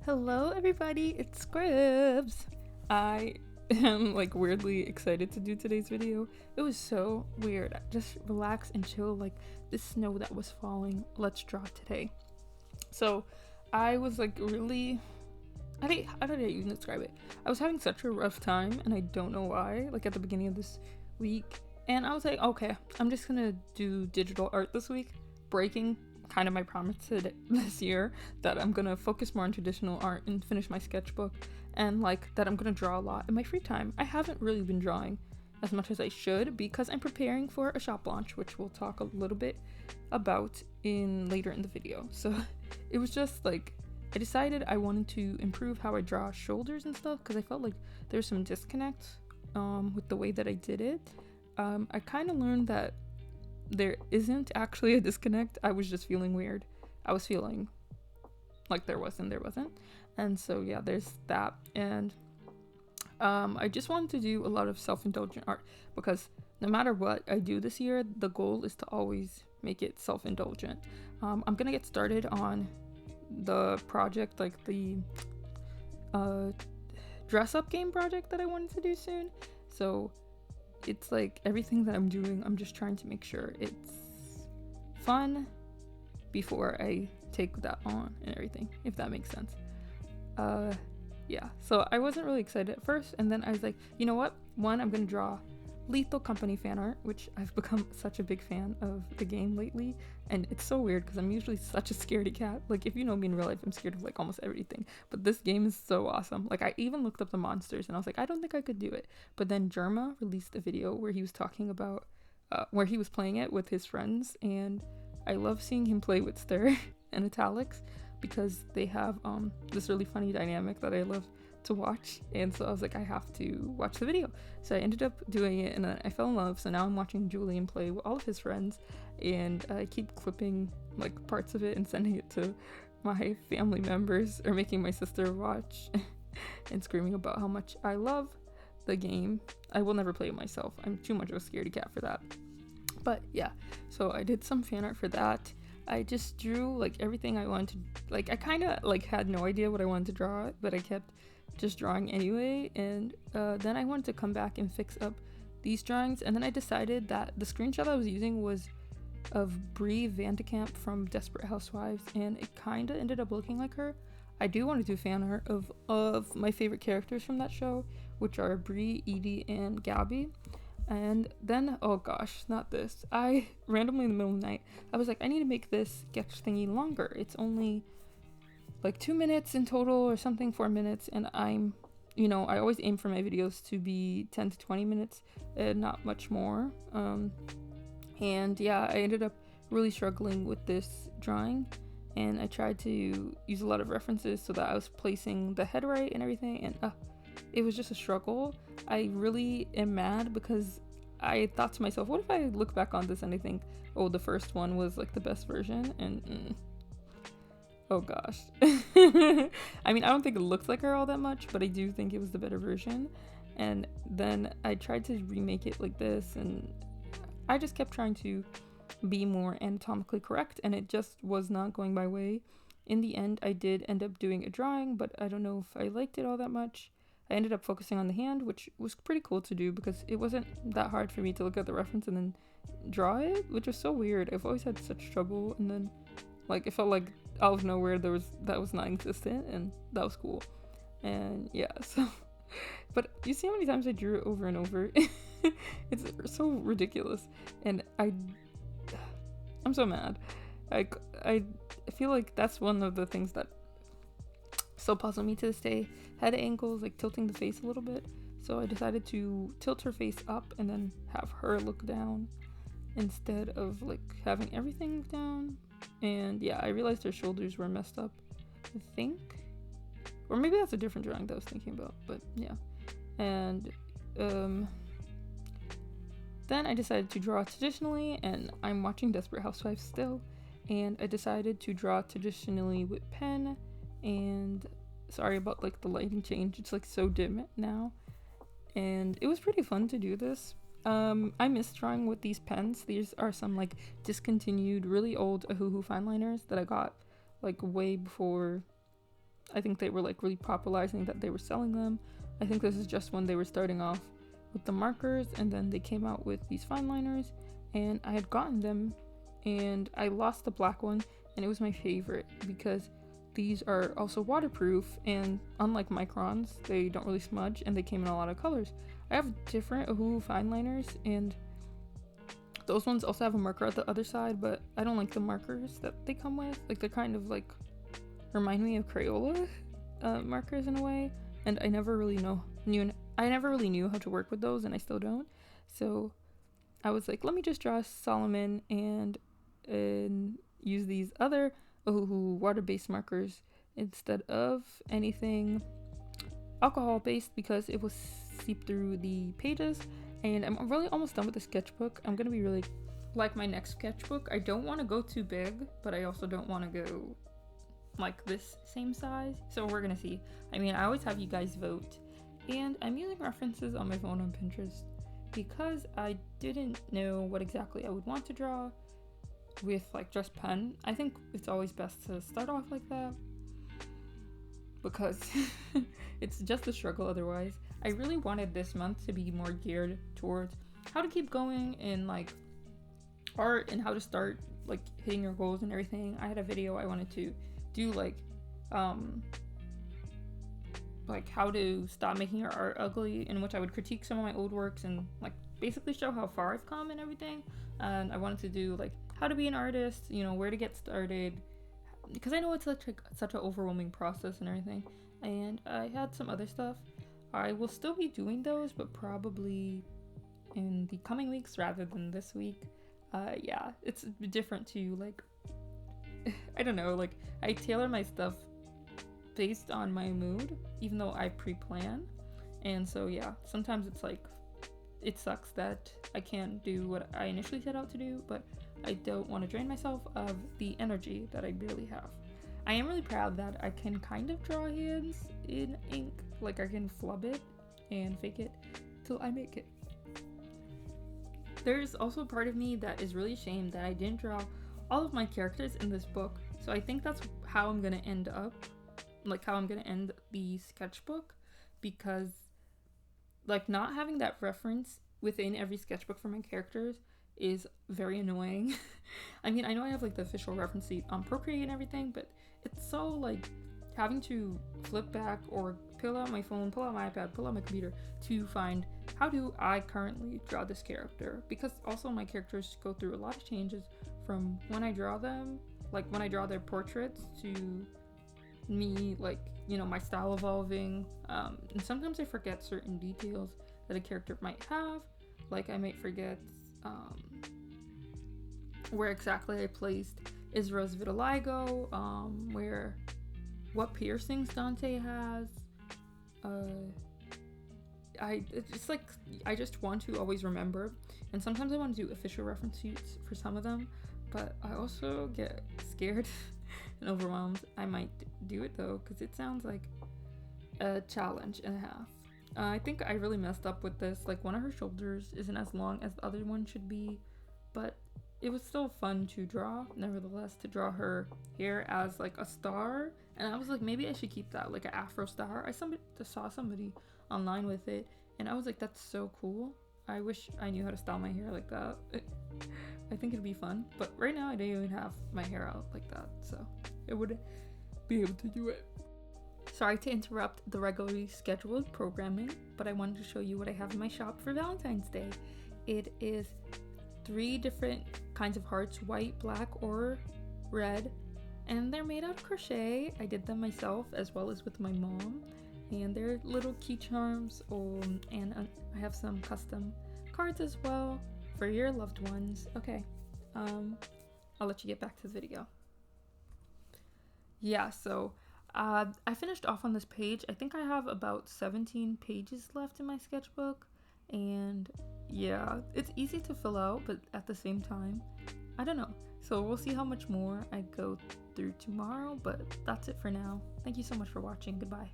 Hello everybody, it's Scribs. I am like weirdly excited to do today's video. It was so weird. Just relax and chill like the snow that was falling. Let's draw today. So I was like really how did I even describe it? I was having such a rough time and I don't know why, like at the beginning of this week. And I was like, okay, I'm just gonna do digital art this week, breaking kind of my promise to this year that I'm gonna focus more on traditional art and finish my sketchbook, and like that I'm gonna draw a lot in my free time. I haven't really been drawing as much as I should because I'm preparing for a shop launch, which we'll talk a little bit about later in the video. So it was just like I decided I wanted to improve how I draw shoulders and stuff because I felt like there's some disconnect with the way that I did it. I kind of learned that there isn't actually a disconnect. I was just feeling weird. I was feeling like there wasn't. And so yeah, there's that. And I just wanted to do a lot of self-indulgent art because no matter what I do this year, the goal is to always make it self-indulgent. I'm gonna get started on the project, like the dress up game project that I wanted to do soon. So it's like everything that I'm doing, I'm just trying to make sure it's fun before I take that on and everything, if that makes sense. Yeah, so I wasn't really excited at first, and then I was like, you know what? I'm gonna draw Lethal Company fan art, which I've become such a big fan of the game lately, and it's so weird because I'm usually such a scaredy cat. Like, if you know me in real life, I'm scared of like almost everything, but this game is so awesome. Like, I even looked up the monsters and I was like, I don't think I could do it. But then Jerma released a video where he was talking about where he was playing it with his friends, and I love seeing him play with stir and italics because they have this really funny dynamic that I love to watch. And so I was like, I have to watch the video. So I ended up doing it, and then I fell in love. So now I'm watching Julian play with all of his friends, and I keep clipping like parts of it and sending it to my family members, or making my sister watch and screaming about how much I love the game. I will never play it myself. I'm too much of a scaredy cat for that. But yeah, so I did some fan art for that. I just drew like everything I wanted to, like I kind of like had no idea what I wanted to draw, but I kept just drawing anyway. And then I wanted to come back and fix up these drawings, and then I decided that the screenshot I was using was of Brie Vandekamp from Desperate Housewives, and it kind of ended up looking like her. I do want to do fan art of my favorite characters from that show, which are Brie, Edie, and Gabby. And then, oh gosh, not this. I randomly in the middle of the night, I was like, I need to make this sketch thingy longer. It's only like 2 minutes in total or something, 4 minutes. And I always aim for my videos to be 10 to 20 minutes, not much more. And yeah, I ended up really struggling with this drawing. And I tried to use a lot of references so that I was placing the head right and everything. And it was just a struggle. I really am mad because I thought to myself, what if I look back on this and I think, oh, the first one was like the best version? And oh gosh. I mean, I don't think it looks like her all that much, but I do think it was the better version. And then I tried to remake it like this, and I just kept trying to be more anatomically correct, and it just was not going my way. In the end, I did end up doing a drawing, but I don't know if I liked it all that much. I ended up focusing on the hand, which was pretty cool to do because it wasn't that hard for me to look at the reference and then draw it, which was so weird. I've always had such trouble, and then like it felt like out of nowhere that was non-existent, and that was cool. And yeah, so but you see how many times I drew it over and over? It's so ridiculous, and I'm so mad. I feel like that's one of the things that still puzzle me to this day. Head angles, like tilting the face a little bit. So I decided to tilt her face up and then have her look down instead of like having everything down. And yeah, I realized her shoulders were messed up, I think. Or maybe that's a different drawing that I was thinking about, but yeah. And then I decided to draw traditionally, and I'm watching Desperate Housewives still, and I decided to draw traditionally with pen. And sorry about like the lighting change, it's like so dim now, and it was pretty fun to do this. I miss drawing with these pens. These are some like discontinued really old ohuhu fine liners that I got like way before I think they were like really popularizing that they were selling them. I think this is just when they were starting off with the markers, and then they came out with these fine liners, and I had gotten them and I lost the black one, and it was my favorite because these are also waterproof, and unlike microns, they don't really smudge, and they came in a lot of colors. I have different ohuhu fine liners, and those ones also have a marker at the other side, but I don't like the markers that they come with. Like, they're kind of like remind me of Crayola markers in a way, and I never really knew how to work with those, and I still don't. So I was like, let me just draw Solomon and use these other ohuhu water-based markers instead of anything alcohol-based, because it will seep through the pages. And I'm really almost done with the sketchbook. I'm gonna be really like my next sketchbook. I don't want to go too big, but I also don't want to go like this same size. So we're gonna see. I mean, I always have you guys vote, and I'm using references on my phone on Pinterest because I didn't know what exactly I would want to draw with like just pen. I think it's always best to start off like that because it's just a struggle otherwise. I really wanted this month to be more geared towards how to keep going in like art and how to start like hitting your goals and everything. I had a video I wanted to do like how to stop making your art ugly, in which I would critique some of my old works and like basically show how far I've come and everything. And I wanted to do like how to be an artist, you know, where to get started, because I know it's such an overwhelming process and everything. And I had some other stuff. I will still be doing those, but probably in the coming weeks rather than this week. Yeah, it's different to like I don't know, like I tailor my stuff based on my mood, even though I pre-plan. And so yeah, sometimes it's like it sucks that I can't do what I initially set out to do, but I don't want to drain myself of the energy that I barely have. I am really proud that I can kind of draw hands in ink, like I can flub it and fake it till I make it. There's also a part of me that is really ashamed that I didn't draw all of my characters in this book, so I think that's how I'm gonna end up, like how I'm gonna end the sketchbook, because like not having that reference within every sketchbook for my characters is very annoying. I mean, I know I have like the official reference sheet on Procreate and everything, but it's so like having to flip back or pull out my phone, pull out my iPad, pull out my computer to find how do I currently draw this character, because also my characters go through a lot of changes from when I draw them, like when I draw their portraits, to me, like, you know, my style evolving, and sometimes I forget certain details that a character might have. Like I might forget where exactly I placed Israel's vitiligo, what piercings Dante has. I just want to always remember, and sometimes I want to do official reference sheets for some of them, but I also get scared and overwhelmed. I might do it though, because it sounds like a challenge and a half. I think I really messed up with this. Like, one of her shoulders isn't as long as the other one should be, but it was still fun to draw, nevertheless, to draw her hair as like a star. And I was like, maybe I should keep that like an afro star. I saw somebody online with it, and I was like, that's so cool. I wish I knew how to style my hair like that. I think it'd be fun, but right now I don't even have my hair out like that, so I wouldn't be able to do it. Sorry to interrupt the regularly scheduled programming, but I wanted to show you what I have in my shop for Valentine's Day. It is 3 different kinds of hearts, white, black, or red, and they're made out of crochet. I did them myself as well as with my mom, and they're little key charms, and I have some custom cards as well for your loved ones. Okay, I'll let you get back to the video. Yeah, so I finished off on this page. I think I have about 17 pages left in my sketchbook, and yeah, it's easy to fill out, but at the same time, I don't know. So we'll see how much more I go through tomorrow, but that's it for now. Thank you so much for watching. Goodbye.